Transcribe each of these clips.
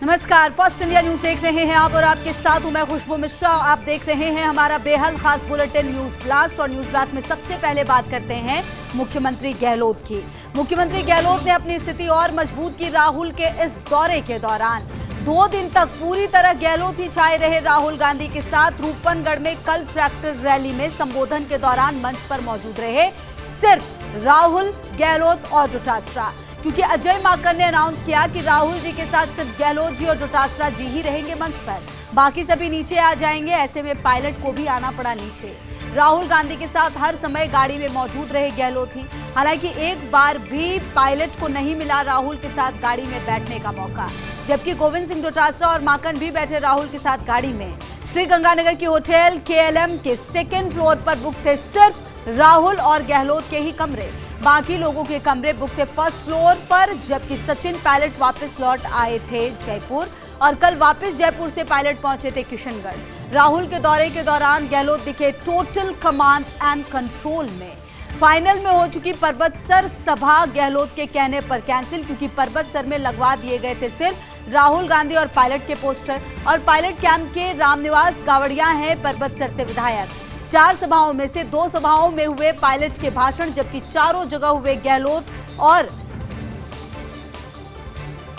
नमस्कार, first India news देख रहे हैं आप और आपके साथ हूं मैं खुशबू मिश्रा। आप देख रहे हैं हमारा बेहद खास बुलेटिन न्यूज ब्लास्ट और न्यूज ब्लास्ट में सबसे पहले बात करते हैं मुख्यमंत्री गहलोत की। मुख्यमंत्री गहलोत ने अपनी स्थिति और मजबूत की राहुल के इस दौरे के दौरान। 2 दिन तक पूरी तरह गहलोत ही छाए रहे राहुल गांधी के साथ। रूपनगढ़ में कल ट्रैक्टर रैली में संबोधन के दौरान मंच पर मौजूद रहे सिर्फ राहुल, गहलोत और डोटासरा, क्योंकि अजय माकन ने अनाउंस किया कि राहुल जी के साथ सिर्फ गहलोत जी और डोटासरा जी ही रहेंगे मंच पर, बाकी सभी नीचे आ जाएंगे। ऐसे में पायलट को भी आना पड़ा नीचे। राहुल गांधी के साथ हर समय गाड़ी में मौजूद रहे गहलोत ही। हालांकि एक बार भी पायलट को नहीं मिला राहुल के साथ गाड़ी में बैठने का मौका, जबकि गोविंद सिंह डोटासरा और माकन भी बैठे राहुल के साथ गाड़ी में। श्री गंगानगर की होटल KLM के 2nd फ्लोर पर बुक थे सिर्फ राहुल और गहलोत के ही कमरे, बाकी लोगों के कमरे बुक थे 1st फ्लोर पर। जबकि सचिन पायलट वापस लौट आए थे जयपुर और कल वापस जयपुर से पायलट पहुंचे थे किशनगढ़। राहुल के दौरे के दौरान गहलोत दिखे टोटल कमांड एंड कंट्रोल में। फाइनल में हो चुकी पर्वतसर सभा गहलोत के कहने पर कैंसिल, क्योंकि पर्वतसर में लगवा दिए गए थे सिर्फ राहुल गांधी और पायलट के पोस्टर। और पायलट कैंप के रामनिवास गावड़िया हैं पर्वतसर से विधायक। 4 सभाओं में से 2 सभाओं में हुए पायलट के भाषण, जबकि चारों जगह हुए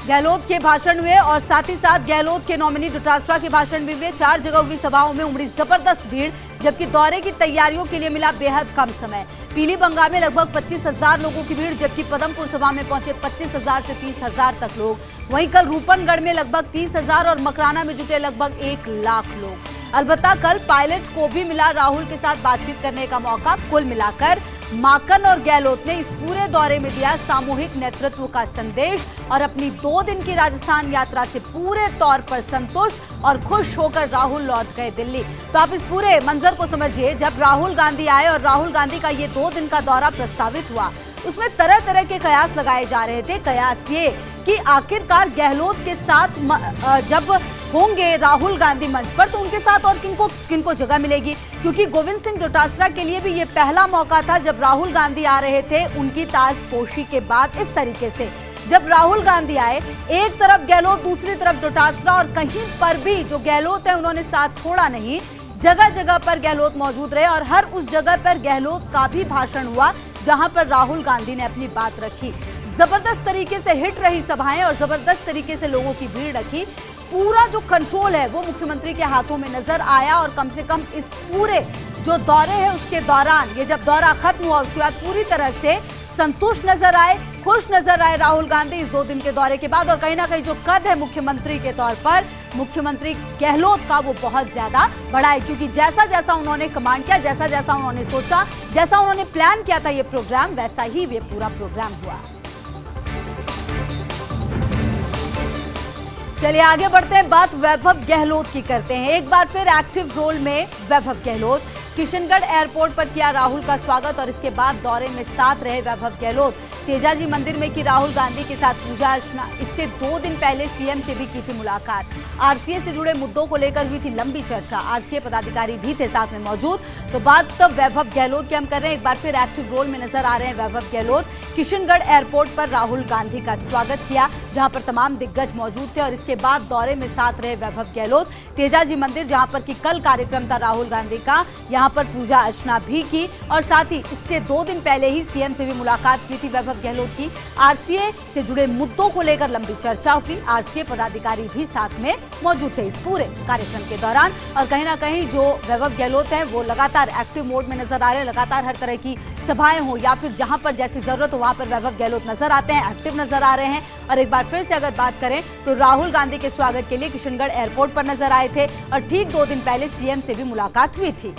गहलोत के भाषण हुए और साथ ही साथ गहलोत के नॉमिनी डोटासरा के भाषण भी हुए। 4 जगह हुई सभाओं में उमड़ी जबरदस्त भीड़, जबकि दौरे की तैयारियों के लिए मिला बेहद कम समय। पीलीबंगा में लगभग 25,000 लोगों की भीड़, जबकि पदमपुर सभा में पहुंचे 25,000 से 30,000 तक लोग। वहीं कल रूपनगढ़ में लगभग 30,000 और मकराना में जुटे लगभग 1 लाख लोग। अलबत्ता कल पायलट को भी मिला राहुल के साथ बातचीत करने का मौका। कुल मिलाकर माकन और गहलोत ने इस पूरे दौरे में दिया सामूहिक नेतृत्व का संदेश और अपनी 2 दिन की राजस्थान यात्रा से पूरे तौर पर संतुष्ट और खुश होकर राहुल लौट गए दिल्ली। तो आप इस पूरे मंजर को समझिए। जब राहुल गांधी आए और राहुल गांधी का ये 2 दिन का दौरा प्रस्तावित हुआ, उसमें तरह तरह के कयास लगाए जा रहे थे। कयास ये कि आखिरकार गहलोत के साथ जब होंगे राहुल गांधी मंच पर तो उनके साथ और किनको जगह मिलेगी, क्योंकि गोविंद सिंह डोटासरा के लिए भी ये पहला मौका था जब राहुल गांधी आ रहे थे उनकी ताजपोशी के बाद। इस तरीके से जब राहुल गांधी आए, एक तरफ गहलोत, दूसरी तरफ डोटासरा, और कहीं पर भी जो गहलोत है उन्होंने साथ छोड़ा नहीं। जगह जगह पर गहलोत मौजूद रहे और हर उस जगह पर गहलोत का भी भाषण हुआ जहां पर राहुल गांधी ने अपनी बात रखी। जबरदस्त तरीके से हिट रही सभाएं और जबरदस्त तरीके से लोगों की भीड़ रखी। पूरा जो कंट्रोल है वो मुख्यमंत्री के हाथों में नजर आया और कम से कम इस पूरे जो दौरे है उसके दौरान, ये जब दौरा खत्म हुआ उसके बाद पूरी तरह से संतुष्ट नजर आए, खुश नजर आए राहुल गांधी इस 2 दिन के दौरे के बाद। और कहीं ना कहीं जो कद है मुख्यमंत्री के तौर पर मुख्यमंत्री गहलोत का, वो बहुत ज्यादा बड़ा है, क्योंकि जैसा जैसा उन्होंने कमांड किया, जैसा जैसा उन्होंने सोचा, जैसा उन्होंने प्लान किया था ये प्रोग्राम, वैसा ही ये पूरा प्रोग्राम हुआ। चलिए आगे बढ़ते हैं, बात वैभव गहलोत की करते हैं। एक बार फिर एक्टिव रोल में वैभव गहलोत। किशनगढ़ एयरपोर्ट पर किया राहुल का स्वागत और इसके बाद दौरे में साथ रहे वैभव गहलोत। तेजाजी मंदिर में की राहुल गांधी के साथ पूजा अर्चना। इससे 2 दिन पहले सीएम से भी की थी मुलाकात। आरसीए से जुड़े मुद्दों को लेकर हुई थी लंबी चर्चा। आरसीए पदाधिकारी भी थे साथ में मौजूद। तो बात तब वैभव गहलोत की हम कर रहे हैं। एक बार फिर एक्टिव रोल में नजर आ रहे हैं वैभव गहलोत। किशनगढ़ एयरपोर्ट पर राहुल गांधी का स्वागत किया, जहां पर तमाम दिग्गज मौजूद थे और इसके बाद दौरे में साथ रहे वैभव गहलोत। तेजाजी मंदिर, जहां पर कि कल कार्यक्रम था राहुल गांधी का, यहां पर पूजा अर्चना भी की और साथ ही इससे 2 दिन पहले ही सीएम से भी मुलाकात की थी वैभव गहलोत की। आरसीए से जुड़े मुद्दों को लेकर लंबी चर्चा हुई। आरसीए पदाधिकारी भी साथ में मौजूद थे इस पूरे कार्यक्रम के दौरान। और कहीं ना कहीं जो वैभव गहलोत हैं वो लगातार एक्टिव मोड में नजर आ रहे हैं। लगातार हर तरह की सभाएं हो या फिर जहां पर जैसी जरूरत हो वहां पर वैभव गहलोत नजर आते हैं, एक्टिव नजर आ रहे हैं। और एक बार फिर से अगर बात करें तो राहुल गांधी के स्वागत के लिए किशनगढ़ एयरपोर्ट पर नजर आए थे और ठीक 2 दिन पहले सीएम से भी मुलाकात हुई थी।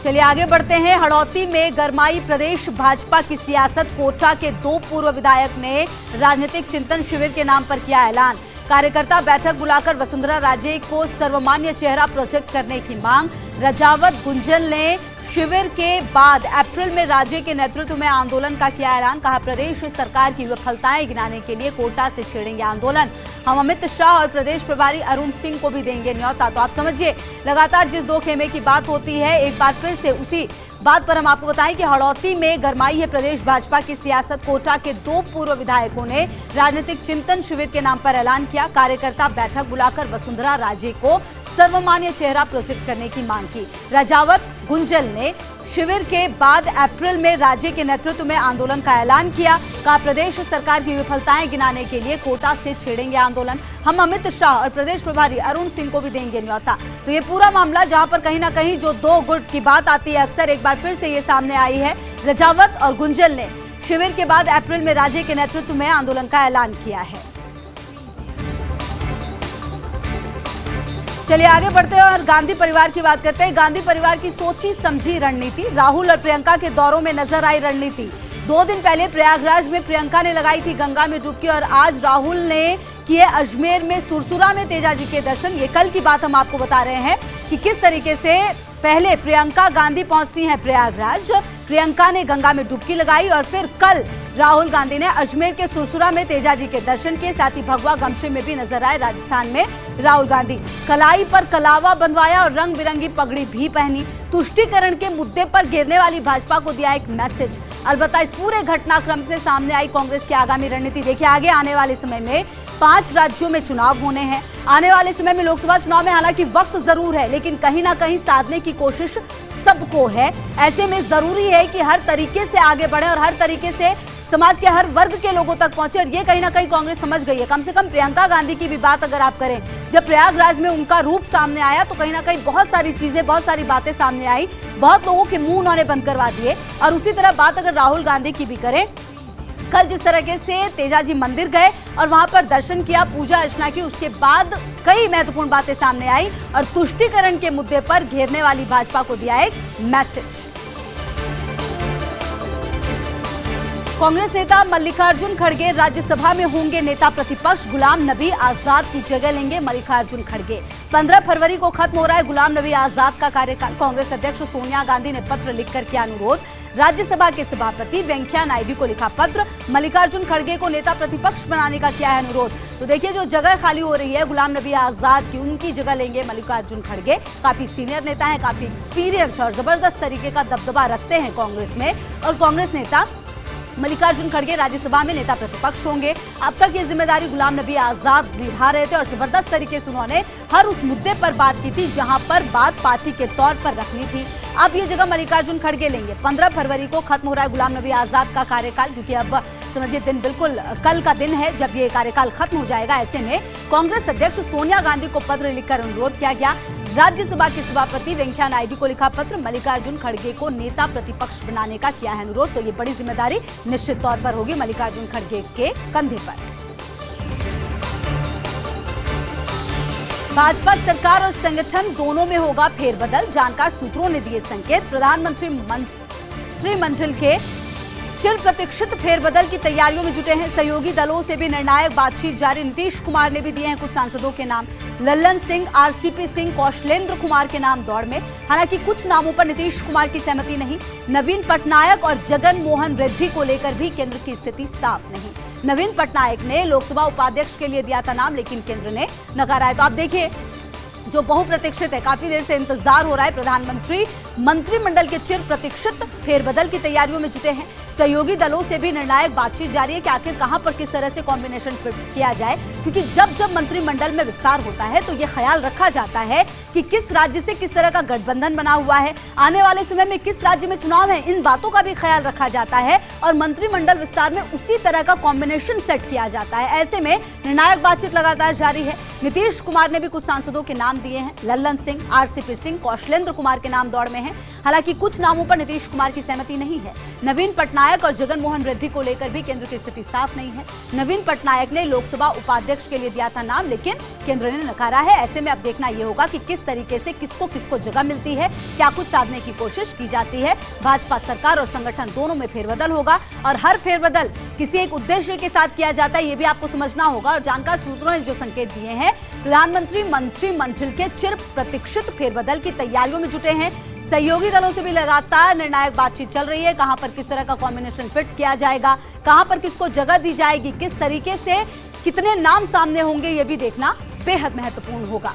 चलिए आगे बढ़ते हैं। हड़ौती में गरमाई प्रदेश भाजपा की सियासत। कोटा के 2 पूर्व विधायक ने राजनीतिक चिंतन शिविर के नाम पर किया ऐलान। कार्यकर्ता बैठक बुलाकर वसुंधरा राजे को सर्वमान्य चेहरा प्रोजेक्ट करने की मांग। रजावत गुंजल ने शिविर के बाद अप्रैल में राजे के नेतृत्व में आंदोलन का किया ऐलान। कहा, प्रदेश सरकार की विफलताएं गिनाने के लिए कोटा से छेड़ेंगे आंदोलन। हम अमित शाह और प्रदेश प्रभारी अरुण सिंह को भी देंगे न्योता। तो आप समझिए, लगातार जिस 2 खेमे की बात होती है, एक बार फिर से उसी बात पर हम आपको बताएं कि हड़ौती में गरमाई है प्रदेश भाजपा की सियासत। कोटा के 2 पूर्व विधायकों ने राजनीतिक चिंतन शिविर के नाम पर ऐलान किया। कार्यकर्ता बैठक बुलाकर वसुंधरा राजे को सर्वमान्य चेहरा घोषित करने की मांग की। राजावत गुंजल ने शिविर के बाद अप्रैल में राजे के नेतृत्व में आंदोलन का ऐलान किया। कहा प्रदेश सरकार की विफलताएं गिनाने के लिए कोटा से छेड़ेंगे आंदोलन। हम अमित शाह और प्रदेश प्रभारी अरुण सिंह को भी देंगे न्योता। तो ये पूरा मामला जहां पर कहीं ना कहीं जो 2 गुट की बात आती है अक्सर, एक बार फिर से ये सामने आई है। राजावत और गुंजल ने शिविर के बाद अप्रैल में राजे के नेतृत्व में आंदोलन का ऐलान किया है। चलिए आगे बढ़ते हैं और गांधी परिवार की बात करते हैं। गांधी परिवार की सोची समझी रणनीति। राहुल और प्रियंका के दौरों में नजर आई रणनीति। 2 दिन पहले प्रयागराज में प्रियंका ने लगाई थी गंगा में डुबकी और आज राहुल ने किए अजमेर में सुरसुरा में तेजा जी के दर्शन। ये कल की बात हम आपको बता रहे हैं कि किस तरीके से पहले प्रियंका गांधी पहुंचती हैं प्रयागराज, प्रियंका ने गंगा में डुबकी लगाई और फिर कल राहुल गांधी ने अजमेर के सुरसुरा में तेजा जी के दर्शन किए। साथ ही भगवा गमछे में भी नजर आए राजस्थान में राहुल गांधी। कलाई पर कलावा बंधवाया और रंग बिरंगी पगड़ी भी पहनी। तुष्टीकरण के मुद्दे पर घेरने वाली भाजपा को दिया एक मैसेज। अलबत्ता इस पूरे घटनाक्रम से सामने आई कांग्रेस की आगामी रणनीति। देखिए आगे आने वाले समय में 5 राज्यों में चुनाव होने हैं। आने वाले समय में लोकसभा चुनाव में हालांकि वक्त जरूर है, लेकिन कहीं ना कहीं साधने की कोशिश सबको है। ऐसे में जरूरी है कि हर तरीके से आगे बढ़े और हर तरीके से समाज के हर वर्ग के लोगों तक पहुंचे। और ये कहीं ना कहीं कांग्रेस समझ गई है। कम से कम प्रियंका गांधी की भी बात अगर आप करें, जब प्रयागराज में उनका रूप सामने आया तो कहीं ना कहीं बहुत सारी चीजें, बहुत सारी बातें सामने आई। बहुत लोगों के मुंह उन्होंने बंद करवा दिए। और उसी तरह बात अगर राहुल गांधी की भी करें, कल जिस तरीके से तेजाजी मंदिर गए और वहां पर दर्शन किया, पूजा अर्चना की, उसके बाद कई महत्वपूर्ण बातें सामने आई और तुष्टीकरण के मुद्दे पर घेरने वाली भाजपा को दिया एक मैसेज। कांग्रेस नेता मल्लिकार्जुन खड़गे राज्यसभा में होंगे नेता प्रतिपक्ष। गुलाम नबी आजाद की जगह लेंगे मल्लिकार्जुन खड़गे। 15 फरवरी को खत्म हो रहा है गुलाम नबी आजाद का कार्यकाल। कांग्रेस अध्यक्ष सोनिया गांधी ने पत्र लिखकर किया अनुरोध। राज्यसभा के सभापति वेंकैया नायडू को लिखा पत्र। मल्लिकार्जुन खड़गे को नेता प्रतिपक्ष बनाने का किया है अनुरोध। तो देखिए जो जगह खाली हो रही है गुलाम नबी आजाद की, उनकी जगह लेंगे मल्लिकार्जुन खड़गे। काफी सीनियर नेता हैं, काफी एक्सपीरियंस और जबरदस्त तरीके का दबदबा रखते हैं कांग्रेस में। और कांग्रेस नेता मल्लिकार्जुन खड़गे राज्यसभा में नेता प्रतिपक्ष होंगे। अब तक ये जिम्मेदारी गुलाम नबी आजाद निभा रहे थे और जबरदस्त तरीके से उन्होंने हर उस मुद्दे पर बात की थी जहां पर बात पार्टी के तौर पर रखनी थी। अब ये जगह मल्लिकार्जुन खड़गे लेंगे। 15 फरवरी को खत्म हो रहा है गुलाम नबी आजाद का कार्यकाल, क्योंकि अब समझिए दिन बिल्कुल कल का दिन है जब ये कार्यकाल खत्म हो जाएगा। ऐसे में कांग्रेस अध्यक्ष सोनिया गांधी को पत्र लिखकर अनुरोध किया गया। राज्यसभा के सभापति वेंकैया नायडू को लिखा पत्र। मल्लिकार्जुन खड़गे को नेता प्रतिपक्ष बनाने का किया है अनुरोध। तो ये बड़ी जिम्मेदारी निश्चित तौर पर होगी मल्लिकार्जुन खड़गे के कंधे पर। भाजपा सरकार और संगठन दोनों में होगा फेरबदल, जानकार सूत्रों ने दिए संकेत। प्रधानमंत्री मंत्रिमंडल के चिर प्रतीक्षित फेरबदल की तैयारियों में जुटे हैं। सहयोगी दलों से भी निर्णायक बातचीत जारी। नीतीश कुमार ने भी दिए हैं कुछ सांसदों के नाम। लल्लन सिंह, आरसीपी सिंह, कौशलेंद्र कुमार के नाम दौड़ में। हालांकि कुछ नामों पर नीतीश कुमार की सहमति नहीं। नवीन पटनायक और जगन मोहन रेड्डी को लेकर भी केंद्र की स्थिति साफ नहीं। नवीन पटनायक ने लोकसभा उपाध्यक्ष के लिए दिया था नाम, लेकिन केंद्र ने नकारा है। तो आप देखिए जो बहुप्रतीक्षित है, काफी देर से इंतजार हो रहा है। प्रधानमंत्री मंत्रिमंडल के चिर प्रतीक्षित फेरबदल की तैयारियों में जुटे हैं। सहयोगी दलों से भी निर्णायक बातचीत जारी है कि आखिर कहां पर किस तरह से कॉम्बिनेशन फिट किया जाए, क्योंकि जब जब मंत्रिमंडल में विस्तार होता है तो यह ख्याल रखा जाता है कि किस राज्य से किस तरह का गठबंधन बना हुआ है, आने वाले समय में किस राज्य में चुनाव है, इन बातों का भी ख्याल रखा जाता है और मंत्रिमंडल विस्तार में उसी तरह का कॉम्बिनेशन सेट किया जाता है। ऐसे में निर्णायक बातचीत लगातार जारी है। नीतीश कुमार ने भी कुछ सांसदों के नाम दिए हैं। लल्लन सिंह, आरसीपी सिंह, कौशलेंद्र कुमार के नाम दौड़ में हैं। हालांकि कुछ नामों पर नीतीश कुमार की सहमति नहीं है। नवीन पटनायक और जगन मोहन रेड्डी को लेकर भी केंद्र की स्थिति साफ नहीं है। नवीन पटनायक ने लोकसभा उपाध्यक्ष के लिए दिया था नाम, लेकिन केंद्र ने नकारा है। ऐसे में अब देखना यह होगा कि किस तरीके से किसको किसको जगह मिलती है, क्या कुछ साधने की कोशिश की जाती है। भाजपा सरकार और संगठन दोनों में फेरबदल होगा और हर फेरबदल किसी एक उद्देश्य के साथ किया जाता है, ये भी आपको समझना होगा। और जानकार सूत्रों ने जो संकेत दिए हैं, प्रधानमंत्री मंत्रिमंडल के चिर प्रतीक्षित फेरबदल की तैयारियों में जुटे हैं। सहयोगी दलों से भी लगातार निर्णायक बातचीत चल रही है। कहां पर किस तरह का कॉम्बिनेशन फिट किया जाएगा, कहां पर किसको जगह दी जाएगी, किस तरीके से कितने नाम सामने होंगे, ये भी देखना बेहद महत्वपूर्ण होगा।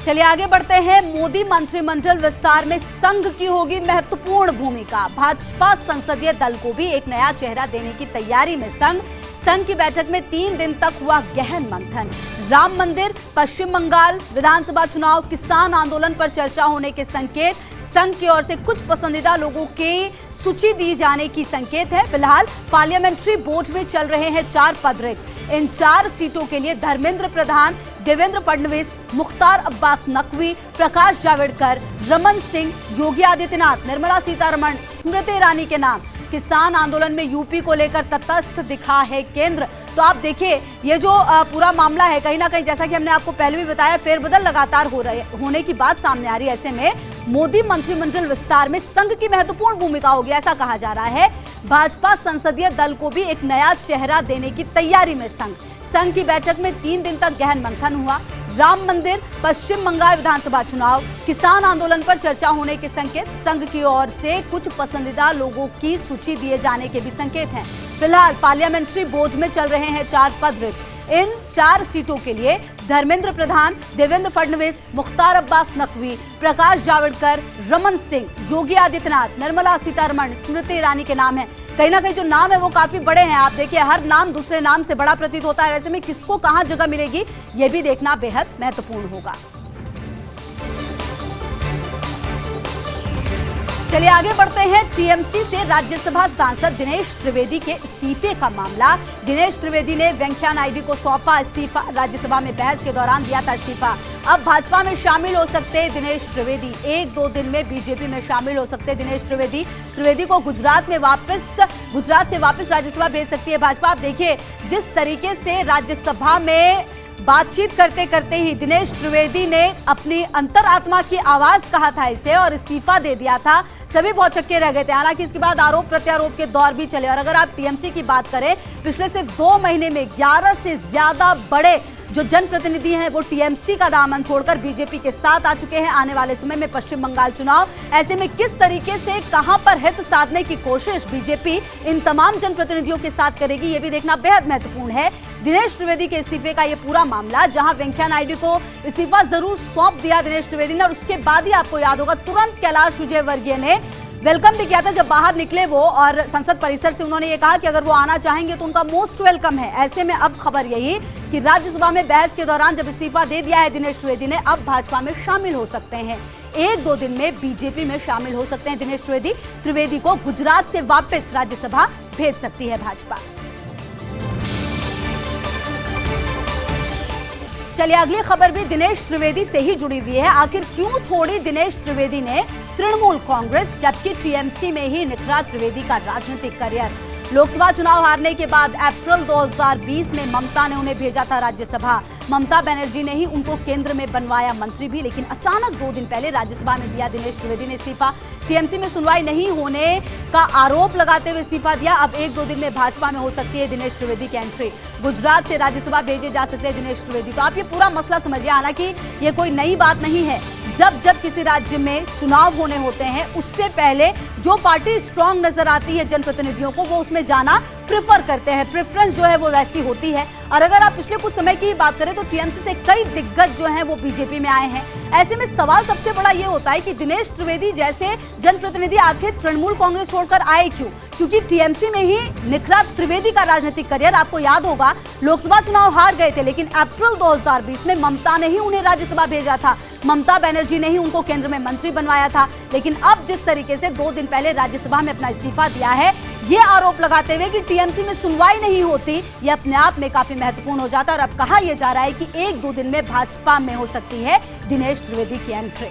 चलिए आगे बढ़ते हैं। मोदी मंत्रिमंडल विस्तार में संघ की होगी महत्वपूर्ण भूमिका। भाजपा संसदीय दल को भी एक नया चेहरा देने की तैयारी में संघ की बैठक में 3 दिन तक हुआ गहन मंथन। राम मंदिर, पश्चिम बंगाल विधानसभा चुनाव, किसान आंदोलन पर चर्चा होने के संकेत। संघ की ओर से कुछ पसंदीदा लोगों की सूची दी जाने की संकेत है। फिलहाल पार्लियामेंट्री बोर्ड में चल रहे हैं 4 पद रिक्त। इन 4 सीटों के लिए धर्मेंद्र प्रधान, देवेंद्र फडणवीस, मुख्तार अब्बास नकवी, प्रकाश जावड़ेकर, रमन सिंह, योगी आदित्यनाथ, निर्मला सीतारमण, स्मृति ईरानी के नाम। किसान आंदोलन में यूपी को लेकर तटस्थ दिखा है केंद्र। तो आप देखिए ये जो पूरा मामला है, कहीं ना कहीं जैसा कि हमने आपको पहले भी बताया, फेरबदल लगातार होने की बात सामने आ रही है। ऐसे में मोदी मंत्रिमंडल विस्तार में संघ की महत्वपूर्ण भूमिका होगी, ऐसा कहा जा रहा है। भाजपा संसदीय दल को भी एक नया चेहरा देने की तैयारी में संघ की बैठक में 3 दिन तक गहन मंथन हुआ। राम मंदिर, पश्चिम बंगाल विधानसभा चुनाव, किसान आंदोलन पर चर्चा होने के संकेत। संघ की ओर से कुछ पसंदीदा लोगों की सूची दिए जाने के भी संकेत हैं। फिलहाल पार्लियामेंट्री बोर्ड में चल रहे हैं 4 पद रिक्त। इन 4 सीटों के लिए धर्मेंद्र प्रधान, देवेंद्र फडणवीस, मुख्तार अब्बास नकवी, प्रकाश जावड़ेकर, रमन सिंह, योगी आदित्यनाथ, निर्मला सीतारमण, स्मृति ईरानी के नाम है। कहीं ना कहीं जो नाम है वो काफी बड़े हैं। आप देखिए हर नाम दूसरे नाम से बड़ा प्रतीत होता है। ऐसे में किसको कहां जगह मिलेगी ये भी देखना बेहद महत्वपूर्ण होगा। चलिए आगे बढ़ते हैं। टीएमसी से राज्यसभा सांसद दिनेश त्रिवेदी के इस्तीफे का मामला। दिनेश त्रिवेदी ने वेंकैया नायडू को सौंपा इस्तीफा। राज्यसभा में बहस के दौरान दिया था इस्तीफा। अब भाजपा में शामिल हो सकते दिनेश त्रिवेदी। 1-2 दिन में बीजेपी में शामिल हो सकते दिनेश त्रिवेदी को गुजरात से वापस राज्यसभा भेज सकती है भाजपा। आप देखिए जिस तरीके से राज्यसभा में बातचीत करते करते ही दिनेश त्रिवेदी ने अपनी अंतरात्मा की आवाज कहा था इसे और इस्तीफा दे दिया था। सभी बहुत चक्के रह गए थे। हालांकि इसके बाद आरोप प्रत्यारोप के दौर भी चले। और अगर आप टीएमसी की बात करें, पिछले सिर्फ 2 महीने में 11 से ज्यादा बड़े जो जनप्रतिनिधि हैं वो टीएमसी का दामन छोड़कर बीजेपी के साथ आ चुके हैं। आने वाले समय में पश्चिम बंगाल चुनाव, ऐसे में किस तरीके से कहां पर हित साधने की कोशिश बीजेपी इन तमाम जनप्रतिनिधियों के साथ करेगी ये भी देखना बेहद महत्वपूर्ण है। दिनेश त्रिवेदी के इस्तीफे का ये पूरा मामला, जहां वेंकैया नायडू को इस्तीफा जरूर सौंप दिया दिनेश त्रिवेदी ने, और उसके बाद ही आपको याद होगा तुरंत कैलाश विजयवर्गीय ने वेलकम भी किया था जब बाहर निकले वो, और संसद परिसर से उन्होंने ये कहा कि अगर वो आना चाहेंगे तो उनका मोस्ट वेलकम है। ऐसे में अब खबर यही कि राज्यसभा में बहस के दौरान जब इस्तीफा दे दिया है दिनेश त्रिवेदी ने, अब भाजपा में शामिल हो सकते हैं। 1-2 दिन में बीजेपी में शामिल हो सकते हैं दिनेश त्रिवेदी को गुजरात से वापस राज्यसभा भेज सकती है भाजपा। चलिए अगली खबर भी दिनेश त्रिवेदी से ही जुड़ी हुई है। आखिर क्यों छोड़ी दिनेश त्रिवेदी ने तृणमूल कांग्रेस, जबकि टीएमसी में ही निखरा त्रिवेदी का राजनीतिक करियर। लोकसभा चुनाव हारने के बाद अप्रैल 2020 में ममता ने उन्हें भेजा था राज्यसभा। ममता बनर्जी ने ही उनको केंद्र में बनवाया मंत्री भी, लेकिन अचानक 2 दिन पहले राज्यसभा में दिया दिनेश त्रिवेदी ने इस्तीफा। टीएमसी में सुनवाई नहीं होने का आरोप लगाते हुए इस्तीफा दिया। अब 1-2 दिन में भाजपा में हो सकती है दिनेश त्रिवेदी की एंट्री। गुजरात से राज्यसभा भेजे जा सकते हैं दिनेश त्रिवेदी। तो आप ये पूरा मसला समझिए। हालांकि ये कोई नई बात नहीं है। जब किसी राज्य में चुनाव होने होते हैं उससे पहले जो पार्टी स्ट्रांग नजर आती है जनप्रतिनिधियों को, वो उसमें जाना प्रेफर करते हैं। प्रेफरेंस जो है वो वैसी होती है। और अगर आप पिछले कुछ समय की बात करें तो टीएमसी से कई दिग्गज जो हैं वो बीजेपी में आए हैं। ऐसे में सवाल सबसे बड़ा ये होता है कि दिनेश त्रिवेदी जैसे जनप्रतिनिधि आखिर तृणमूल कांग्रेस छोड़कर आए क्यों? क्योंकि टीएमसी में ही निखरा त्रिवेदी का राजनीतिक करियर। आपको याद होगा लोकसभा चुनाव हार गए थे, लेकिन अप्रैल 2020 में ममता ने ही उन्हें राज्यसभा भेजा था। ममता बनर्जी ने ही उनको केंद्र में मंत्री बनवाया था। लेकिन अब जिस तरीके से 2 दिन पहले राज्यसभा में अपना इस्तीफा दिया है, ये आरोप लगाते हुए कि टीएमसी में सुनवाई नहीं होती, ये अपने आप में काफी महत्वपूर्ण हो जाता है। और अब कहा यह जा रहा है कि 1-2 दिन में भाजपा में हो सकती है दिनेश त्रिवेदी की एंट्री।